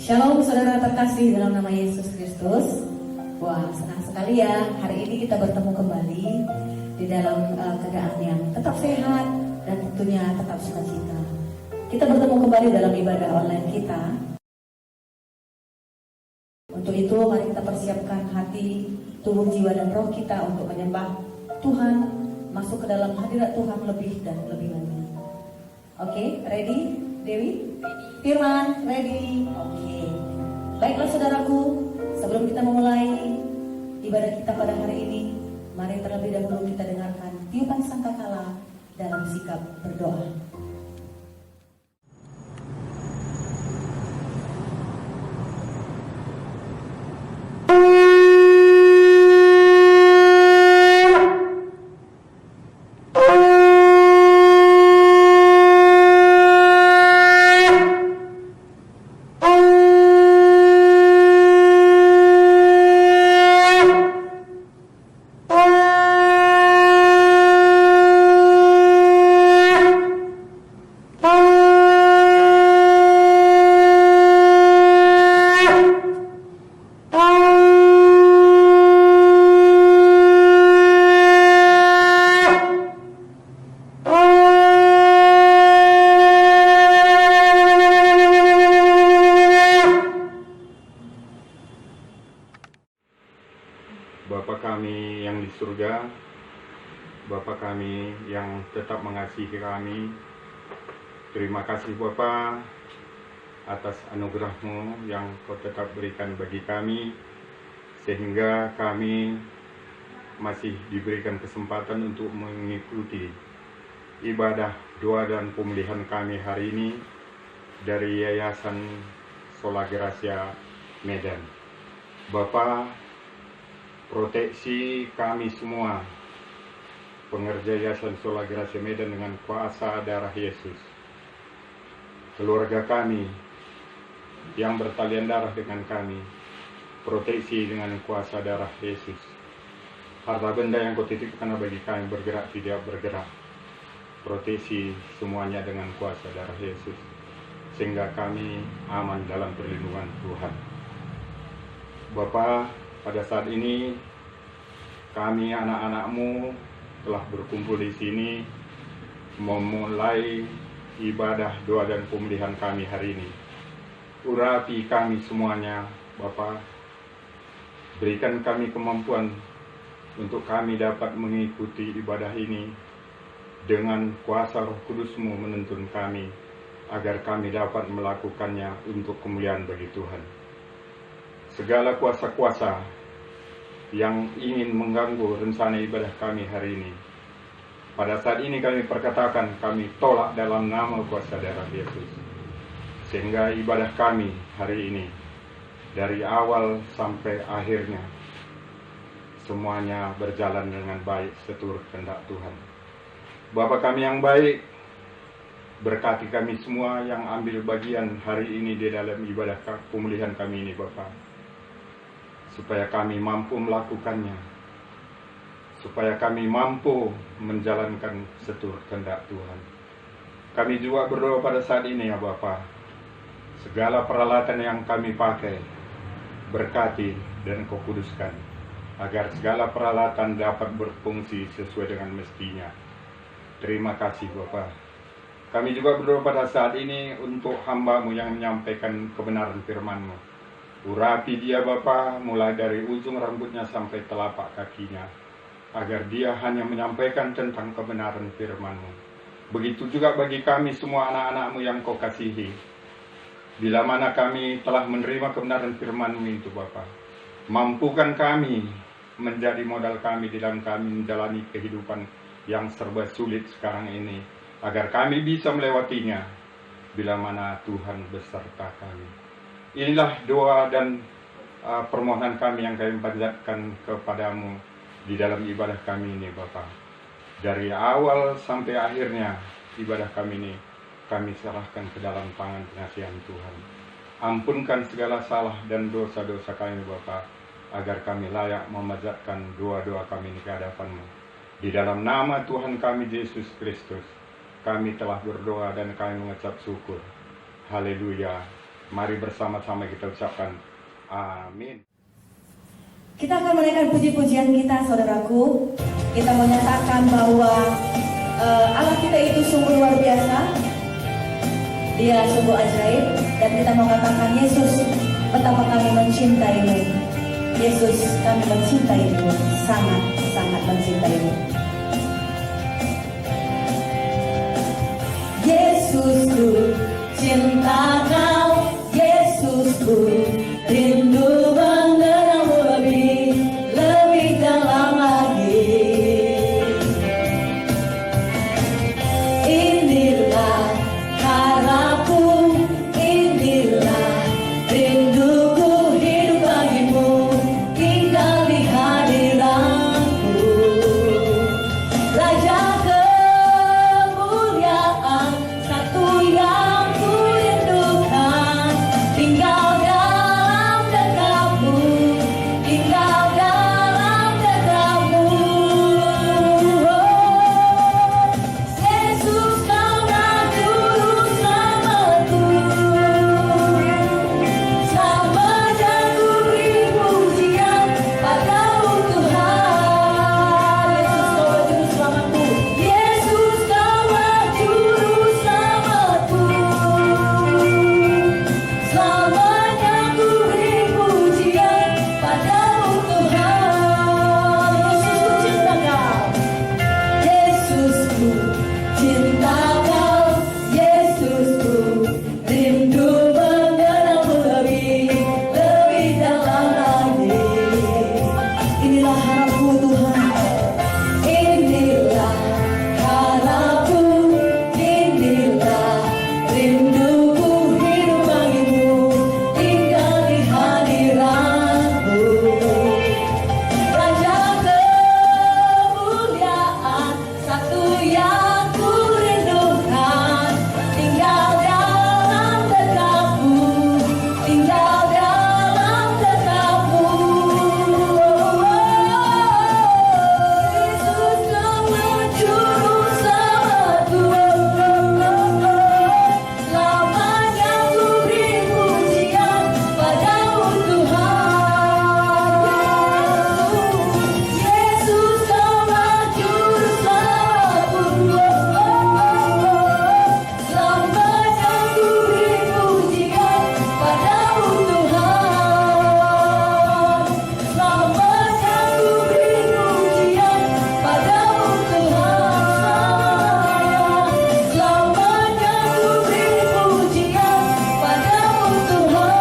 Shalom saudara terkasih dalam nama Yesus Kristus. Wah, senang sekali ya hari ini kita bertemu kembali di dalam keadaan yang tetap sehat dan tentunya tetap sukacita. Kita bertemu kembali dalam ibadah online kita. Untuk itu mari kita persiapkan hati, tubuh, jiwa dan roh kita untuk menyembah Tuhan, masuk ke dalam hadirat Tuhan lebih dan lebih lagi. Oke, ready? Dewi? Firman, ready? Oke. Baiklah saudaraku, sebelum kita memulai ibadah kita pada hari ini, mari terlebih dahulu kita dengarkan tiupan sangkakala dalam sikap berdoa. Bapa kami yang di surga, Bapa kami yang tetap mengasihi kami, terima kasih Bapa atas anugerah-Mu yang Kau tetap berikan bagi kami, sehingga kami masih diberikan kesempatan untuk mengikuti ibadah doa dan pemulihan kami hari ini dari Yayasan Sola Gracia Medan. Bapa, proteksi kami semua, pengerja Yayasan Sola Gracia Medan dengan kuasa darah Yesus. Keluarga kami yang bertalian darah dengan kami, proteksi dengan kuasa darah Yesus. Harta benda yang Kau titipkan bagi kami bergerak tidak bergerak, proteksi semuanya dengan kuasa darah Yesus, sehingga kami aman dalam perlindungan Tuhan. Bapa, pada saat ini kami anak-anak-Mu telah berkumpul di sini memulai ibadah doa dan pemulihan kami hari ini. Urapi kami semuanya, Bapa. Berikan kami kemampuan untuk kami dapat mengikuti ibadah ini dengan kuasa Roh Kudus-Mu menuntun kami, agar kami dapat melakukannya untuk kemuliaan bagi Tuhan. Segala kuasa-kuasa yang ingin mengganggu rencana ibadah kami hari ini, pada saat ini kami perkatakan, kami tolak dalam nama kuasa darah Yesus, sehingga ibadah kami hari ini dari awal sampai akhirnya semuanya berjalan dengan baik seturut kehendak Tuhan. Bapa kami yang baik, berkati kami semua yang ambil bagian hari ini di dalam ibadah pemulihan kami ini, Bapa, supaya kami mampu melakukannya, supaya kami mampu menjalankan seturut kehendak Tuhan. Kami juga berdoa pada saat ini ya Bapa, segala peralatan yang kami pakai, berkati dan Kau kuduskan, agar segala peralatan dapat berfungsi sesuai dengan mestinya. Terima kasih Bapa. Kami juga berdoa pada saat ini untuk hamba-Mu yang menyampaikan kebenaran firman-Mu. Urapi dia Bapa, mulai dari ujung rambutnya sampai telapak kakinya, agar dia hanya menyampaikan tentang kebenaran firman-Mu. Begitu juga bagi kami semua anak-anak-Mu yang Kau kasihi. Bila mana kami telah menerima kebenaran firman-Mu itu Bapa, mampukan kami menjadi modal kami dalam kami menjalani kehidupan yang serba sulit sekarang ini, agar kami bisa melewatinya bila mana Tuhan beserta kami. Inilah doa dan permohonan kami yang kami panjatkan kepadamu di dalam ibadah kami ini Bapa. Dari awal sampai akhirnya ibadah kami ini kami serahkan ke dalam tangan pengasihan Tuhan. Ampunkan segala salah dan dosa-dosa kami Bapa, agar kami layak memanjatkan doa-doa kami ini ke hadapan-Mu. Di dalam nama Tuhan kami Yesus Kristus, kami telah berdoa dan kami mengucap syukur. Haleluya. Mari bersama-sama kita ucapkan amin. Kita akan menaikkan puji-pujian kita, saudaraku. Kita menyatakan bahwa Allah kita itu sungguh luar biasa. Dia sungguh ajaib. Dan kita mengatakan, Yesus, betapa kami mencintaimu. Yesus, kami mencintaimu. Sangat-sangat mencintaimu. Yesusku, cinta kau. Yesusku, rindu mengenalmu lebih dalam lagi. Inilah harapku, inilah rinduku, hidup bagimu, tinggal di hadiratmu. Raja kemuliaan, satu yang ku rindukan, tinggal dalam dekatmu, tinggal dalam dekatmu. Yesus, kaulah juru selamatku, selamanya ku beri pujian padamu Tuhan. Yesus, kaulah juru selamatku. Yesus, kaulah juru selamatku, selamanya ku beri pujian padamu Tuhan. Yesusku cinta kau, Yesusku rindu mengenalmu lebih dalam lagi. Inilah harapku Tuhan, inilah harapku, inilah rinduku, hidup bagimu, tinggal di hadiratmu. Raja kemuliaan, satu yang ku rindukan, tinggal dalam dekatmu, tinggal dalam dekatmu. Yesus, kaulah juru selamatku, selamanya ku beri pujian padamu Tuhan. Yesus, kaulah juru selamatku, selamanya ku beri pujian padamu Tuhan. Selamanya ku beri pujian padamu Tuhan. Selamanya ku beri pujian padamu Tuhan.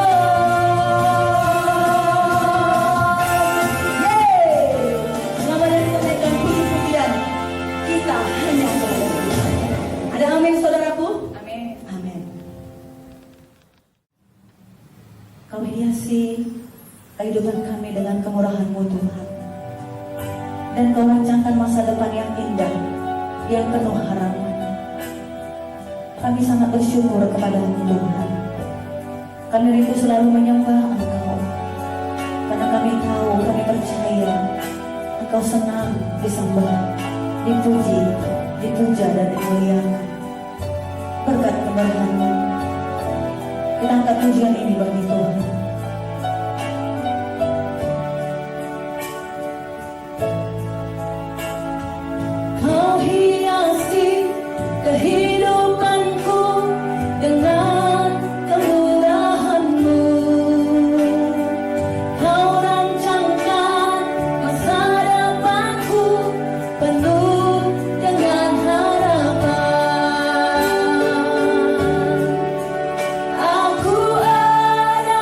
Selamat datang menaikkan puji-pujian kita hanya kepada Tuhan. Ada amin saudaraku? Amin. Amin. Kau hiasi kehidupan kami dengan kemurahan-Mu Tuhan. Dan Kau rancangkan masa depan yang indah, yang penuh harapan. Kami sangat bersyukur kepada-Mu Tuhan. Kami rindu selalu menyembah Engkau. Karena kami tahu, kami percaya Engkau senang disembah, dipuji, dipuja dan dimuliakan. Berkat keberkahan-Mu, kita angkat pujian ini bagi Tuhan. Kau hiasi kehidupanku dengan kemurahan-Mu. Kau rancangkan masa depanku penuh dengan harapan. Aku ada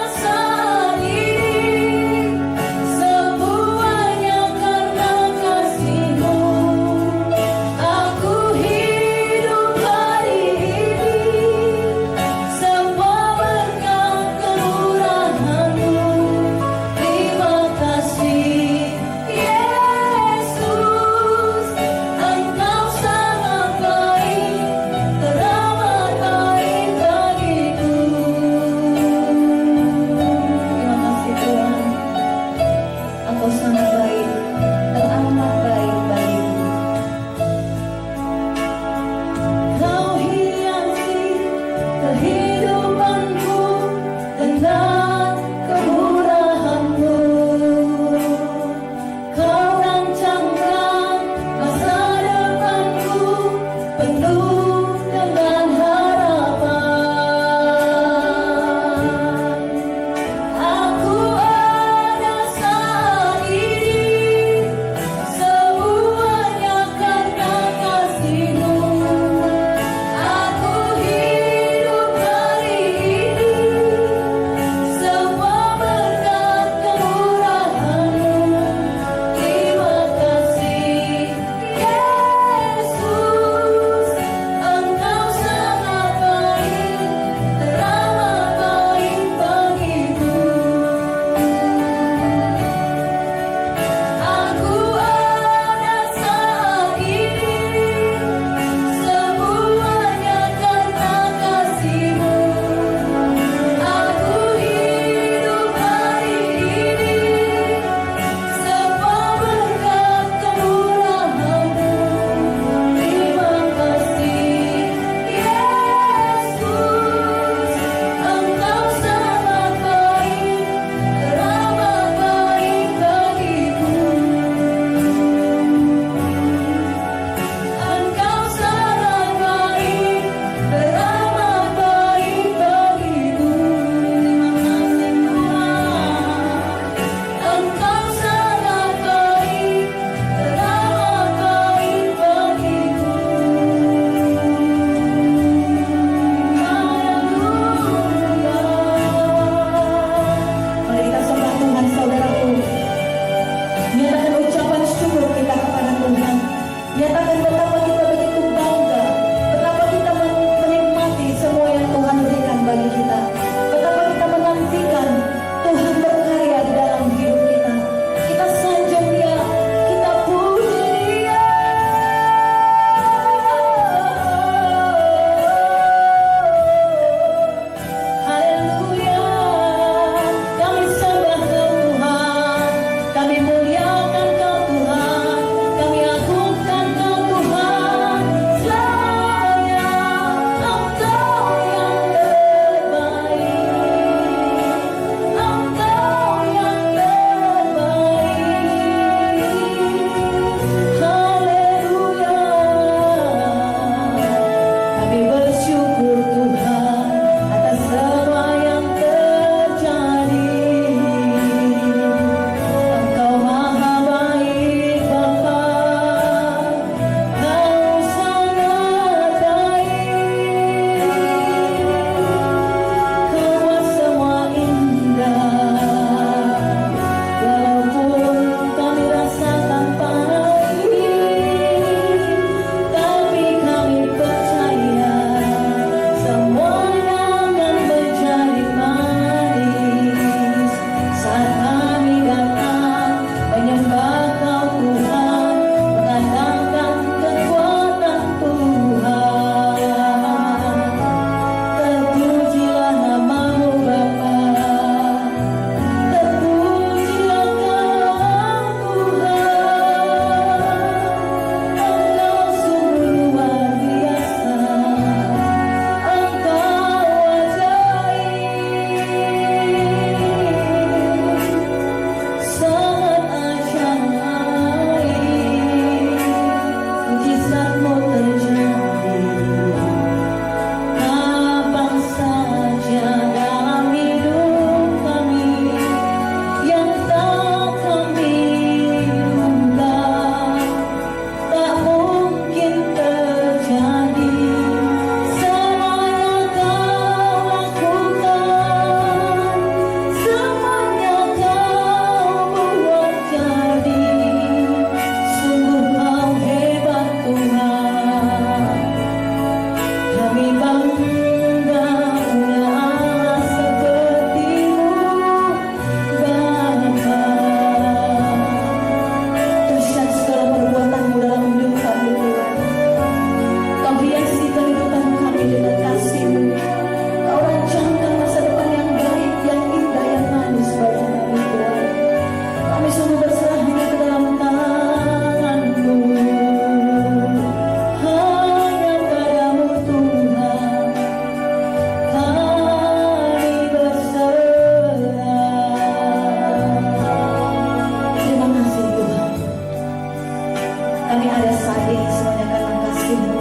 Kami ada saat ini semuanya karena kasih-Mu.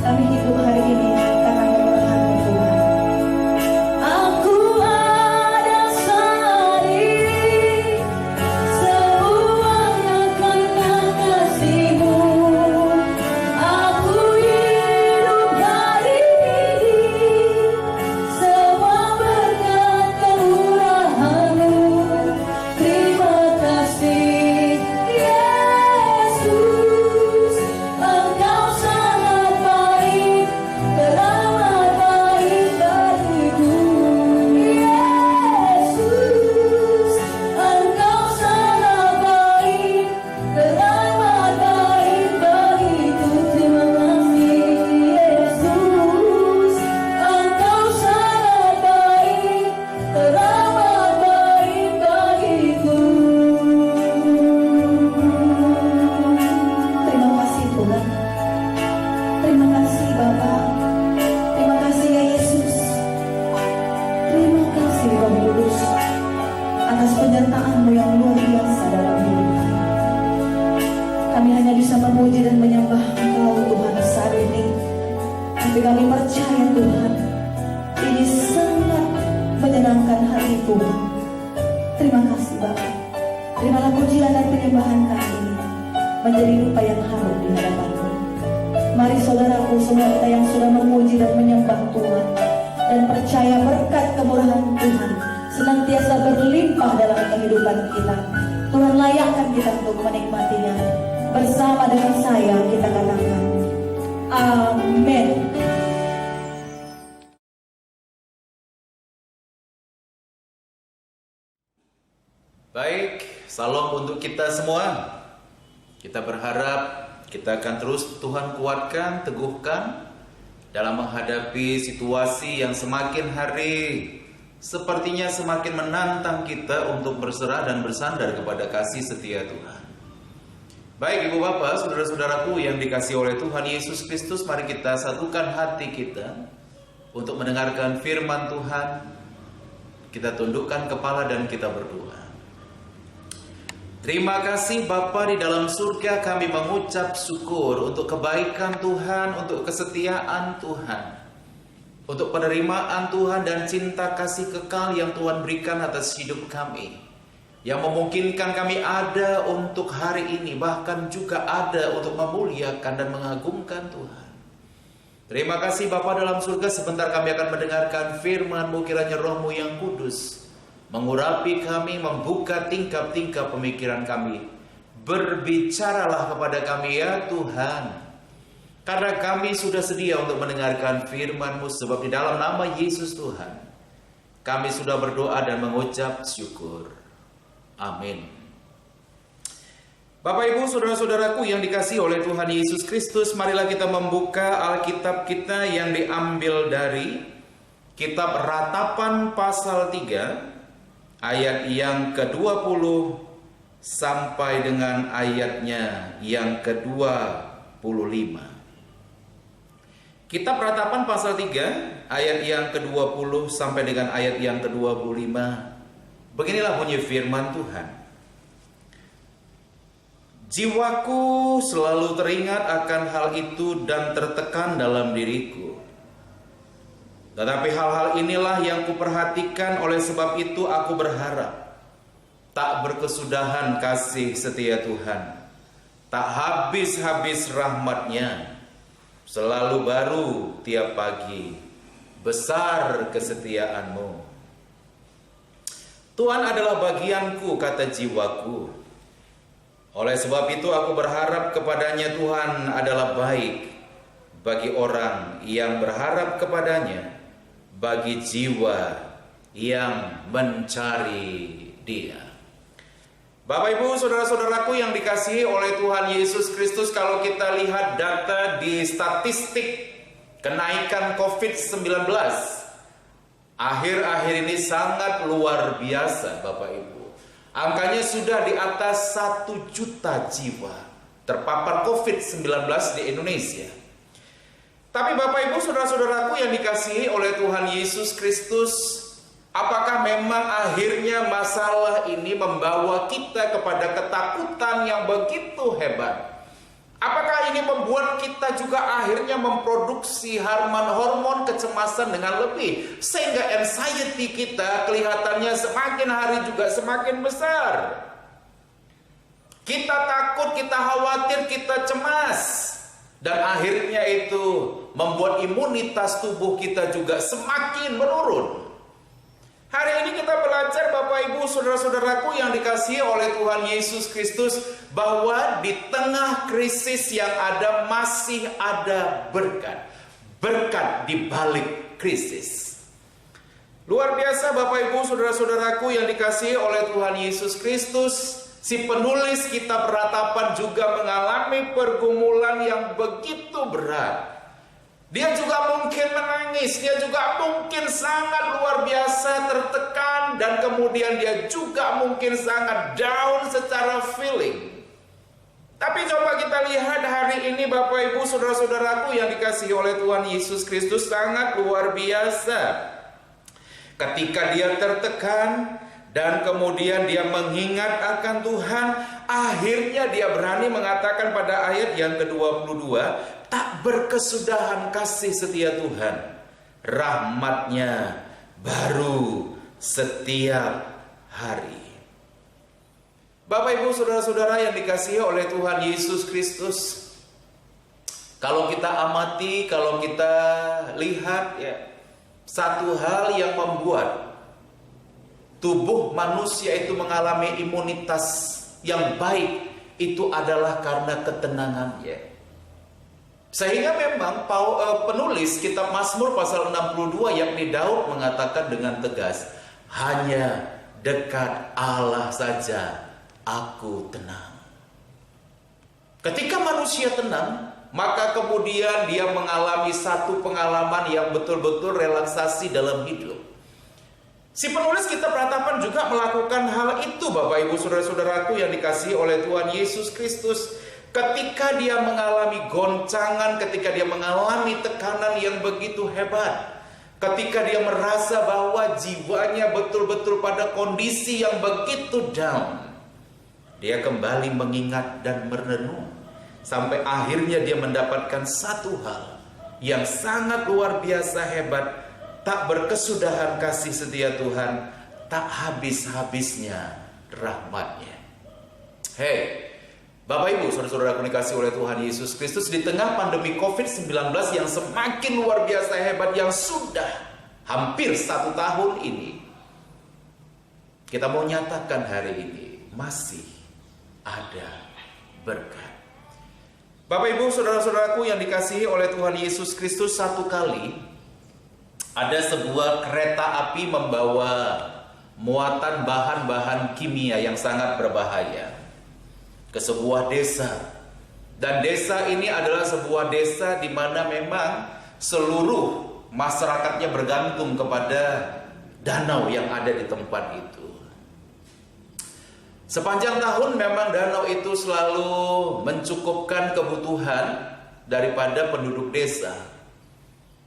Kami hidup hari ini karena kemurahan-Mu Tuhan. Aku ada saat ini semuanya karena kasih-Mu. Aku hidup hari ini semua berkat kemurahan-Mu. Terima kasih Yesus, Engkau sangat baik, teramat baik bagiku. Yesus, Engkau sangat baik, teramat baik bagiku. Terima kasih Yesus, Engkau sangat baik, teramat baik bagiku. Terima kasih Tuhan. Terima kasih Bapa. Terima kasih ya Yesus. Terima kasih Roh Kudus atas penyertaan-Mu yang luar biasa dalam hidup kami. Kami hanya bisa memuji dan menyembah Engkau Tuhan saat ini. Tapi kami percaya Tuhan, ini sangat menyenangkan hati Tuhan. Terima kasih Bapa. Terimalah pujian dan penyembahan kami ini menjadi rupa yang harum di hadapan-Mu. Mari saudaraku, semua kita yang sudah memuji dan menyembah Tuhan dan percaya berkat kemurahan Tuhan senantiasa berlimpah dalam kehidupan kita. Tuhan layakkan kita untuk menikmatinya. Bersama dengan saya kita katakan amin. Baik, salam untuk kita semua. Kita berharap kita akan terus Tuhan kuatkan, teguhkan dalam menghadapi situasi yang semakin hari sepertinya semakin menantang kita untuk berserah dan bersandar kepada kasih setia Tuhan. Baik Ibu Bapak, saudara-saudaraku yang dikasihi oleh Tuhan Yesus Kristus, mari kita satukan hati kita untuk mendengarkan firman Tuhan. Kita tundukkan kepala dan kita berdoa. Terima kasih Bapa di dalam surga, kami mengucap syukur untuk kebaikan Tuhan, untuk kesetiaan Tuhan, untuk penerimaan Tuhan dan cinta kasih kekal yang Tuhan berikan atas hidup kami, yang memungkinkan kami ada untuk hari ini, bahkan juga ada untuk memuliakan dan mengagungkan Tuhan. Terima kasih Bapa dalam surga, sebentar kami akan mendengarkan firman-Mu, kiranya Roh-Mu yang kudus mengurapi kami, membuka tingkap-tingkap pemikiran kami. Berbicaralah kepada kami ya Tuhan, karena kami sudah sedia untuk mendengarkan firman-Mu, sebab di dalam nama Yesus Tuhan kami sudah berdoa dan mengucap syukur. Amin. Bapak Ibu saudara-saudaraku yang dikasihi oleh Tuhan Yesus Kristus, marilah kita membuka Alkitab kita yang diambil dari Kitab Ratapan pasal 3 ayat yang ke-20 sampai dengan ayatnya yang ke-25. Kitab Ratapan pasal 3 ayat yang ke-20 sampai dengan ayat yang ke-25. Beginilah bunyi firman Tuhan. Jiwaku selalu teringat akan hal itu dan tertekan dalam diriku. Tetapi hal-hal inilah yang kuperhatikan, oleh sebab itu aku berharap tak berkesudahan kasih setia Tuhan, tak habis-habis rahmat-Nya, selalu baru tiap pagi, besar kesetiaan-Mu. Tuhan adalah bagianku, kata jiwaku. Oleh sebab itu aku berharap kepadanya. Tuhan adalah baik bagi orang yang berharap kepadanya, bagi jiwa yang mencari Dia. Bapak Ibu saudara-saudaraku yang dikasihi oleh Tuhan Yesus Kristus, kalau kita lihat data di statistik kenaikan COVID-19 akhir-akhir ini sangat luar biasa Bapak Ibu. Angkanya sudah di atas 1 juta jiwa terpapar COVID-19 di Indonesia. Tapi Bapak Ibu saudara-saudaraku yang dikasihi oleh Tuhan Yesus Kristus, apakah memang akhirnya masalah ini membawa kita kepada ketakutan yang begitu hebat? ini membuat kita juga akhirnya memproduksi hormon kecemasan dengan lebih, sehingga anxiety kita kelihatannya semakin hari juga semakin besar. Kita takut, kita khawatir, kita cemas, dan akhirnya itu membuat imunitas tubuh kita juga semakin menurun. Hari ini kita belajar, Bapak Ibu, saudara-saudaraku yang dikasihi oleh Tuhan Yesus Kristus, bahwa di tengah krisis yang ada masih ada berkat. Berkat di balik krisis. Luar biasa, Bapak Ibu, saudara-saudaraku yang dikasihi oleh Tuhan Yesus Kristus. Si penulis kitab Ratapan juga mengalami pergumulan yang begitu berat. Dia juga mungkin menangis, dia juga mungkin sangat luar biasa tertekan, dan kemudian dia juga mungkin sangat down secara feeling. Tapi coba kita lihat hari ini, Bapak Ibu, saudara-saudaraku yang dikasihi oleh Tuhan Yesus Kristus, sangat luar biasa. Ketika dia tertekan dan kemudian dia mengingat akan Tuhan, akhirnya dia berani mengatakan pada ayat yang ke-22, tak berkesudahan kasih setia Tuhan, rahmat-Nya baru setiap hari. Bapak Ibu saudara-saudara yang dikasihi oleh Tuhan Yesus Kristus, kalau kita amati, kalau kita lihat ya, satu hal yang membuat tubuh manusia itu mengalami imunitas yang baik itu adalah karena ketenangannya. Sehingga memang penulis kitab Mazmur pasal 62 yakni Daud mengatakan dengan tegas, hanya dekat Allah saja aku tenang. Ketika manusia tenang, maka kemudian dia mengalami satu pengalaman yang betul-betul relaksasi dalam hidup. Si penulis kitab Ratapan juga melakukan hal itu, Bapak Ibu saudara-saudaraku yang dikasihi oleh Tuhan Yesus Kristus. Ketika dia mengalami goncangan, ketika dia mengalami tekanan yang begitu hebat, ketika dia merasa bahwa jiwanya betul-betul pada kondisi yang begitu down, dia kembali mengingat dan merenung, sampai akhirnya dia mendapatkan satu hal yang sangat luar biasa hebat. Tak berkesudahan kasih setia Tuhan, tak habis-habisnya rahmat-Nya. Hei, Bapak Ibu, saudara-saudara dikasihi oleh Tuhan Yesus Kristus, di tengah pandemi COVID-19 yang semakin luar biasa hebat, yang sudah hampir 1 tahun ini, kita mau nyatakan hari ini, masih ada berkat. Bapak Ibu, saudara-saudaraku yang dikasihi oleh Tuhan Yesus Kristus, satu kali ada sebuah kereta api membawa muatan bahan-bahan kimia yang sangat berbahaya ke sebuah desa. Dan desa ini adalah sebuah desa di mana memang seluruh masyarakatnya bergantung kepada danau yang ada di tempat itu. Sepanjang tahun memang danau itu selalu mencukupkan kebutuhan daripada penduduk desa.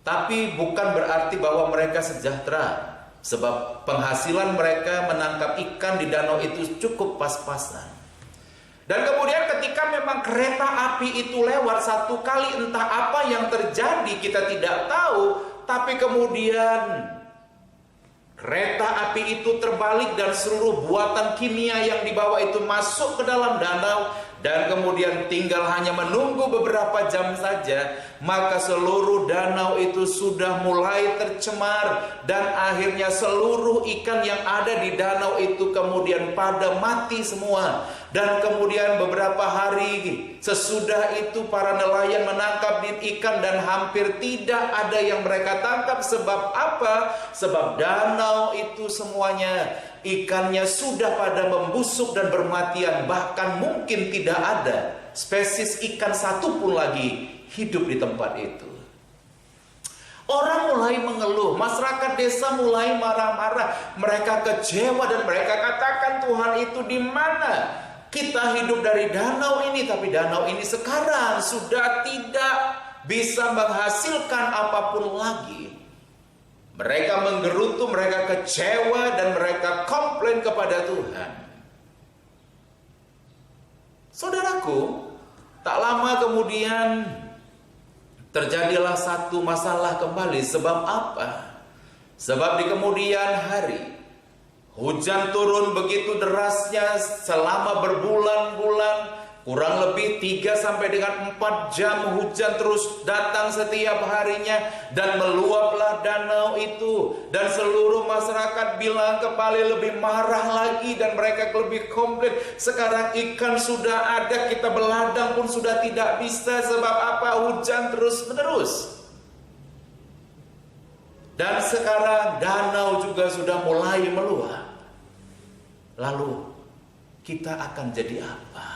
Tapi bukan berarti bahwa mereka sejahtera, sebab penghasilan mereka menangkap ikan di danau itu cukup pas-pasan. Dan kemudian ketika memang kereta api itu lewat satu kali, entah apa yang terjadi kita tidak tahu, tapi kemudian kereta api itu terbalik dan seluruh buatan kimia yang dibawa itu masuk ke dalam danau. Dan kemudian tinggal hanya menunggu beberapa jam saja, maka seluruh danau itu sudah mulai tercemar. Dan akhirnya seluruh ikan yang ada di danau itu kemudian pada mati semua. Dan kemudian beberapa hari sesudah itu para nelayan menangkap ikan dan hampir tidak ada yang mereka tangkap. Sebab apa? Sebab danau itu semuanya ikannya sudah pada membusuk dan bermatian. Bahkan mungkin tidak ada spesies ikan satu pun lagi hidup di tempat itu. Orang mulai mengeluh, masyarakat desa mulai marah-marah. Mereka kecewa dan mereka katakan, Tuhan itu di mana? Kita hidup dari danau ini, tapi danau ini sekarang sudah tidak bisa menghasilkan apapun lagi. Mereka menggerutu, mereka kecewa, dan mereka komplain kepada Tuhan. Saudaraku, tak lama lama kemudian terjadilah satu masalah kembali. Sebab apa? Sebab di kemudian hari hujan turun begitu derasnya selama berbulan-bulan, kurang lebih 3 sampai dengan 4 jam hujan terus datang setiap harinya, dan meluaplah danau itu, dan seluruh masyarakat bilang kembali lebih marah lagi, dan mereka lebih komplain. Sekarang ikan sudah ada, kita beladang pun sudah tidak bisa. Sebab apa? Hujan terus menerus. Dan sekarang danau juga sudah mulai meluap. Lalu kita akan jadi apa?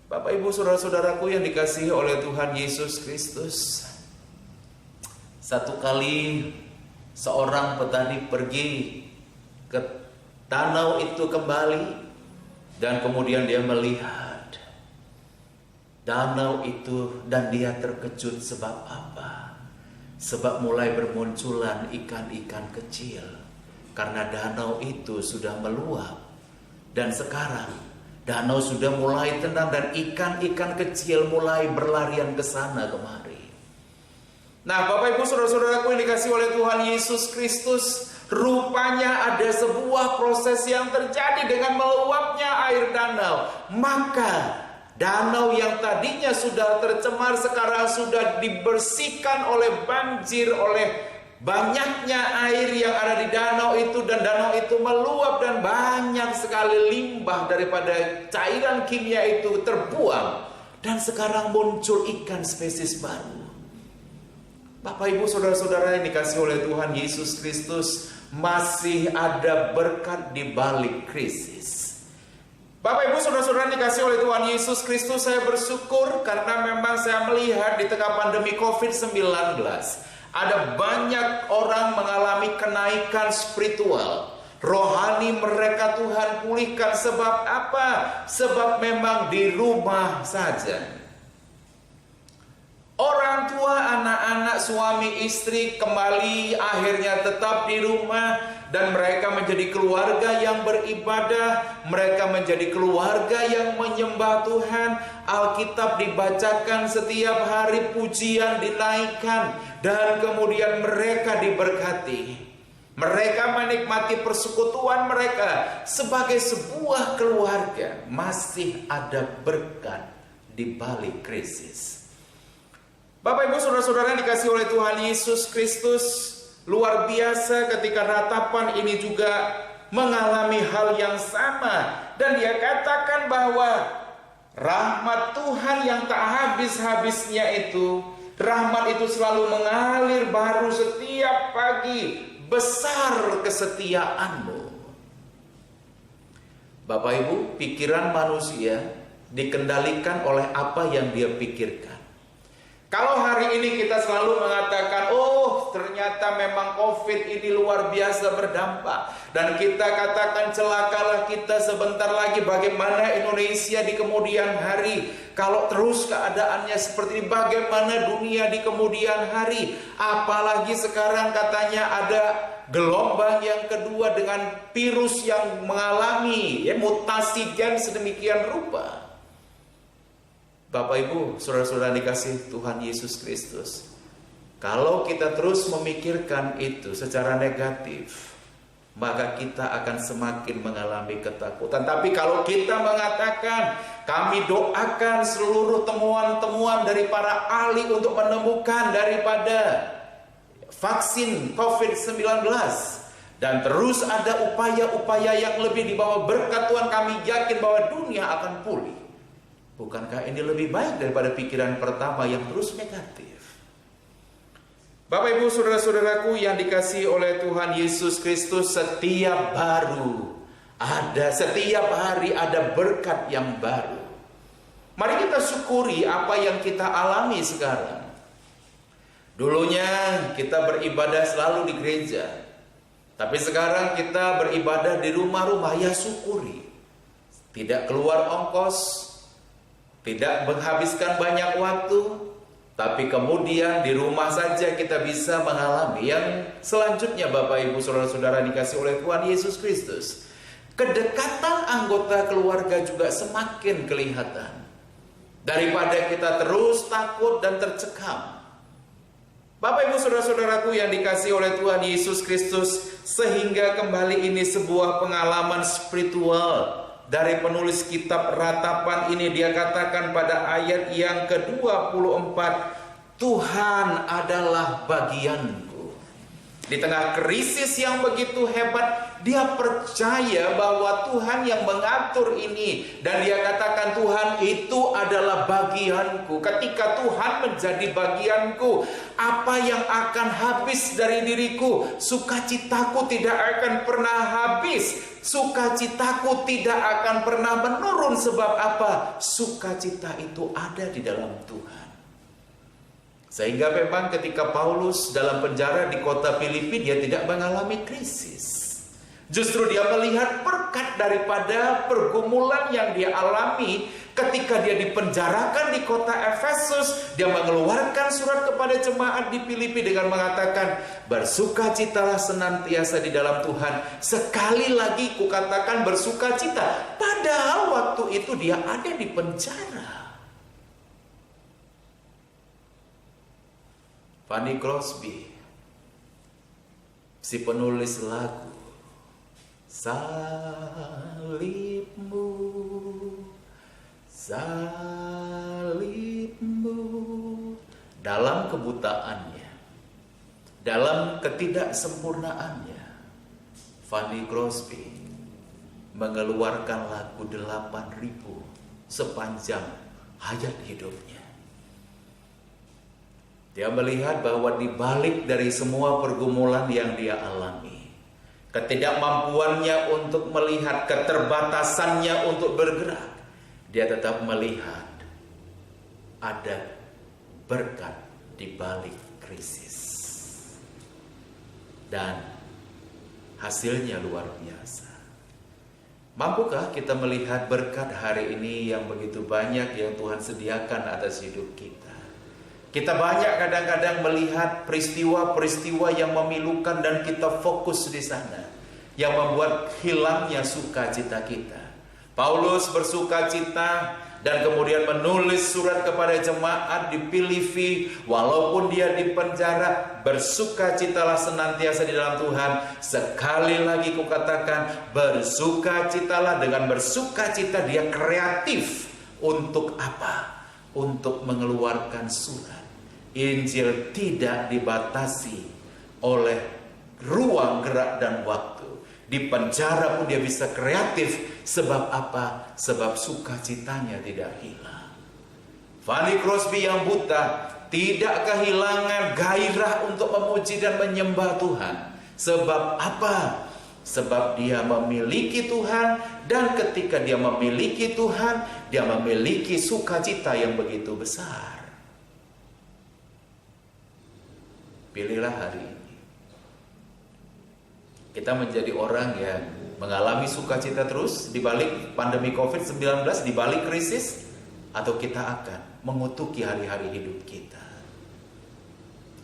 Bapak Ibu saudara-saudaraku yang dikasihi oleh Tuhan Yesus Kristus, satu kali seorang petani pergi ke danau itu kembali, dan kemudian dia melihat danau itu, dan dia terkejut. Sebab apa? Sebab mulai bermunculan ikan-ikan kecil, karena danau itu sudah meluap. Dan sekarang danau sudah mulai tenang, dan ikan-ikan kecil mulai berlarian ke sana kemari. Nah, Bapak Ibu saudara-saudaraku yang dikasihi oleh Tuhan Yesus Kristus, rupanya ada sebuah proses yang terjadi dengan meluapnya air danau. Maka danau yang tadinya sudah tercemar sekarang sudah dibersihkan oleh banjir, oleh banyaknya air yang ada di danau itu, dan danau itu meluap, dan banyak sekali limbah daripada cairan kimia itu terbuang, dan sekarang muncul ikan spesies baru. Bapak Ibu saudara-saudara yang dikasihi oleh Tuhan Yesus Kristus, masih ada berkat di balik krisis. Bapak Ibu saudara-saudara yang dikasihi oleh Tuhan Yesus Kristus, saya bersyukur karena memang saya melihat di tengah pandemi COVID-19 ada banyak orang mengalami kenaikan spiritual, rohani mereka Tuhan pulihkan. Sebab apa? Sebab memang di rumah saja. Orang tua, anak-anak, suami, istri kembali akhirnya tetap di rumah, dan mereka menjadi keluarga yang beribadah, mereka menjadi keluarga yang menyembah Tuhan. Alkitab dibacakan setiap hari, pujian dinaikkan, dan kemudian mereka diberkati. Mereka menikmati persekutuan mereka sebagai sebuah keluarga. Masih ada berkat di balik krisis. Bapak Ibu saudara-saudara yang dikasihi oleh Tuhan Yesus Kristus, luar biasa ketika ratapan ini juga mengalami hal yang sama. Dan dia katakan bahwa rahmat Tuhan yang tak habis-habisnya itu, rahmat itu selalu mengalir baru setiap pagi. Besar kesetiaanmu. Bapak Ibu, pikiran manusia dikendalikan oleh apa yang dia pikirkan. Kalau hari ini kita selalu mengatakan, oh ternyata memang COVID ini luar biasa berdampak, dan kita katakan celakalah kita sebentar lagi, bagaimana Indonesia di kemudian hari. Kalau terus keadaannya seperti ini, bagaimana dunia di kemudian hari. Apalagi sekarang katanya ada gelombang yang kedua dengan virus yang mengalami mutasi gen sedemikian rupa. Bapak Ibu, saudara-saudara dikasih Tuhan Yesus Kristus, kalau kita terus memikirkan itu secara negatif, maka kita akan semakin mengalami ketakutan. Tapi kalau kita mengatakan, kami doakan seluruh temuan-temuan dari para ahli untuk menemukan daripada vaksin COVID-19, dan terus ada upaya-upaya yang lebih di bawah berkat Tuhan, kami yakin bahwa dunia akan pulih. Bukankah ini lebih baik daripada pikiran pertama yang terus negatif? Bapak Ibu saudara-saudaraku yang dikasihi oleh Tuhan Yesus Kristus, setiap hari ada berkat yang baru. Mari kita syukuri apa yang kita alami sekarang. Dulunya kita beribadah selalu di gereja, tapi sekarang kita beribadah di rumah-rumah. Ya syukuri. Tidak keluar ongkos, tidak menghabiskan banyak waktu, tapi kemudian di rumah saja kita bisa mengalami yang selanjutnya. Bapak Ibu saudara-saudara dikasih oleh Tuhan Yesus Kristus, kedekatan anggota keluarga juga semakin kelihatan. Daripada kita terus takut dan tercekam. Bapak Ibu Saudara-saudaraku yang dikasihi oleh Tuhan Yesus Kristus, sehingga kembali ini sebuah pengalaman spiritual. Dari penulis kitab Ratapan ini, dia katakan pada ayat yang ke-24, Tuhan adalah bagianku. Di tengah krisis yang begitu hebat, dia percaya bahwa Tuhan yang mengatur ini. Dan dia katakan, Tuhan itu adalah bagianku. Ketika Tuhan menjadi bagianku, apa yang akan habis dari diriku? Sukacitaku tidak akan pernah habis. Sukacitaku tidak akan pernah menurun. Sebab apa? Sukacita itu ada di dalam Tuhan. Sehingga memang ketika Paulus dalam penjara di kota Filipi, dia tidak mengalami krisis. Justru dia melihat berkat daripada pergumulan yang dia alami ketika dia dipenjarakan di kota Efesus. Dia mengeluarkan surat kepada jemaat di Filipi dengan mengatakan, bersukacitalah senantiasa di dalam Tuhan. Sekali lagi kukatakan bersukacita. Padahal waktu itu dia ada di penjara. Fanny Crosby, si penulis lagu Salibmu, salibmu, dalam kebutaannya, dalam ketidaksempurnaannya, Fanny Crosby mengeluarkan lagu 8.000 sepanjang hayat hidupnya. Dia melihat bahwa di balik dari semua pergumulan yang dia alami, ketidakmampuannya untuk melihat, keterbatasannya untuk bergerak, dia tetap melihat ada berkat di balik krisis. Dan hasilnya luar biasa. Mampukah kita melihat berkat hari ini yang begitu banyak yang Tuhan sediakan atas hidup kita? Kita banyak kadang-kadang melihat peristiwa-peristiwa yang memilukan dan kita fokus di sana, yang membuat hilangnya sukacita kita. Paulus bersukacita dan kemudian menulis surat kepada jemaat di Filipi, walaupun dia di penjara, bersukacitalah senantiasa di dalam Tuhan. Sekali lagi kukatakan, bersukacitalah. Dengan bersukacita dia kreatif. Untuk apa? Untuk mengeluarkan surat. Injil tidak dibatasi oleh ruang gerak dan waktu. Di penjara pun dia bisa kreatif. Sebab apa? Sebab sukacitanya tidak hilang. Fanny Crosby yang buta tidak kehilangan gairah untuk memuji dan menyembah Tuhan. Sebab apa? Sebab dia memiliki Tuhan. Dan ketika dia memiliki Tuhan, dia memiliki sukacita yang begitu besar. Pilihlah hari ini kita menjadi orang yang mengalami sukacita terus di balik pandemi COVID-19, di balik krisis, atau kita akan mengutuki hari-hari hidup kita.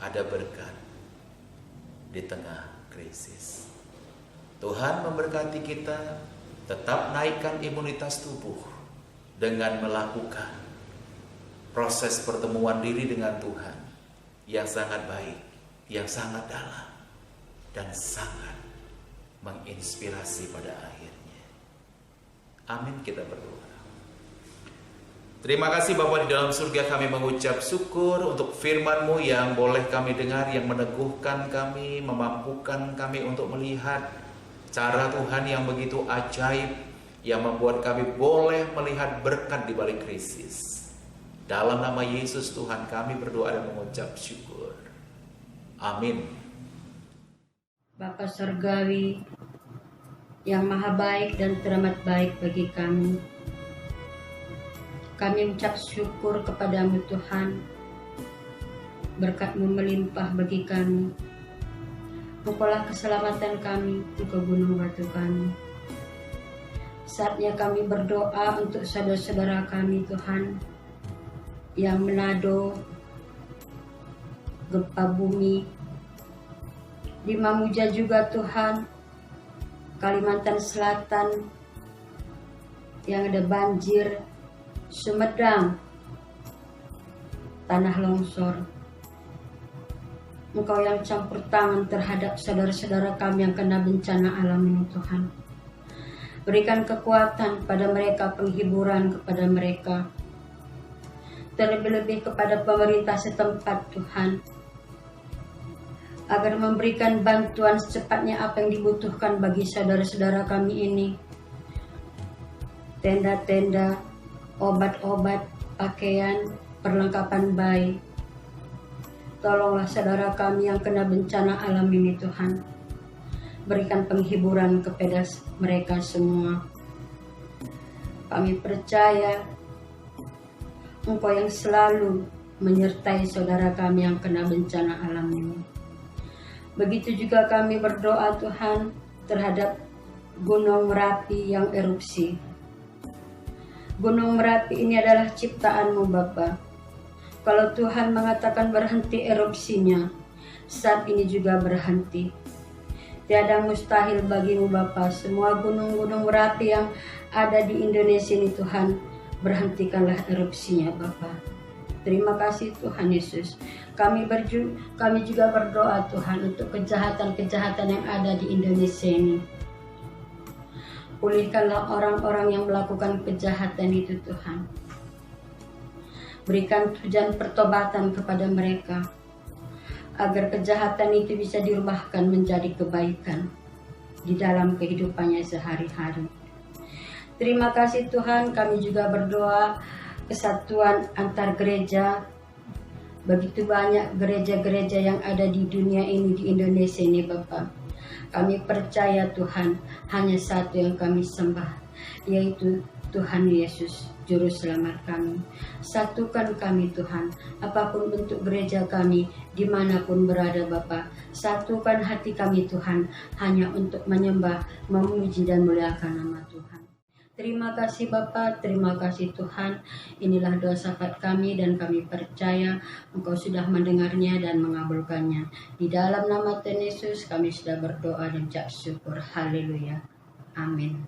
Ada berkat di tengah krisis. Tuhan memberkati kita. Tetap naikkan imunitas tubuh dengan melakukan proses pertemuan diri dengan Tuhan yang sangat baik, yang sangat dalam, dan sangat menginspirasi pada akhirnya. Amin, kita berdoa. Terima kasih Bapa di dalam surga, kami mengucap syukur untuk firman-Mu yang boleh kami dengar, yang meneguhkan kami, memampukan kami untuk melihat cara Tuhan yang begitu ajaib, yang membuat kami boleh melihat berkat di balik krisis. Dalam nama Yesus Tuhan kami berdoa dan mengucap syukur. Amin. Bapa Surgawi yang maha baik dan teramat baik bagi kami mengucap syukur kepadamu Tuhan. Berkat-Mu melimpah bagi kami. Engkaulah keselamatan kami, Engkau gunung batu kami. Saatnya kami berdoa untuk saudara-saudara kami Tuhan yang Manado, gempa bumi, di Mamuja juga Tuhan, Kalimantan Selatan yang ada banjir, Sumedang, tanah longsor. Engkau yang campur tangan terhadap saudara-saudara kami yang kena bencana alam ini Tuhan. Berikan kekuatan pada mereka, penghiburan kepada mereka. Terlebih-lebih kepada pemerintah setempat Tuhan. Agar memberikan bantuan secepatnya apa yang dibutuhkan bagi saudara-saudara kami ini. Tenda-tenda, obat-obat, pakaian, perlengkapan bayi. Tolonglah saudara kami yang kena bencana alam ini Tuhan. Berikan penghiburan kepada mereka semua. Kami percaya Engkau yang selalu menyertai saudara kami yang kena bencana alam ini. Begitu juga kami berdoa Tuhan terhadap Gunung Merapi yang erupsi. Gunung Merapi ini adalah ciptaan-Mu Bapa. Kalau Tuhan mengatakan berhenti erupsinya, saat ini juga berhenti. Tiada mustahil bagi-Mu Bapa. Semua gunung-gunung Merapi yang ada di Indonesia ini Tuhan, berhentikanlah erupsinya Bapa. Terima kasih Tuhan Yesus. Kami juga berdoa Tuhan untuk kejahatan-kejahatan yang ada di Indonesia ini. Pulihkanlah orang-orang yang melakukan kejahatan itu Tuhan. Berikan hujan pertobatan kepada mereka, agar kejahatan itu bisa dirubahkan menjadi kebaikan di dalam kehidupannya sehari-hari. Terima kasih Tuhan, kami juga berdoa kesatuan antar gereja. Begitu banyak gereja-gereja yang ada di dunia ini, di Indonesia ini Bapak. Kami percaya Tuhan, hanya satu yang kami sembah, yaitu Tuhan Yesus, Juru Selamat kami. Satukan kami Tuhan, apapun bentuk gereja kami, dimanapun berada Bapa. Satukan hati kami Tuhan, hanya untuk menyembah, memuji dan memuliakan nama Tuhan. Terima kasih Bapa, terima kasih Tuhan. Inilah doa syafaat kami dan kami percaya Engkau sudah mendengarnya dan mengabulkannya. Di dalam nama Tuhan Yesus kami sudah berdoa dan ucap syukur. Haleluya. Amin.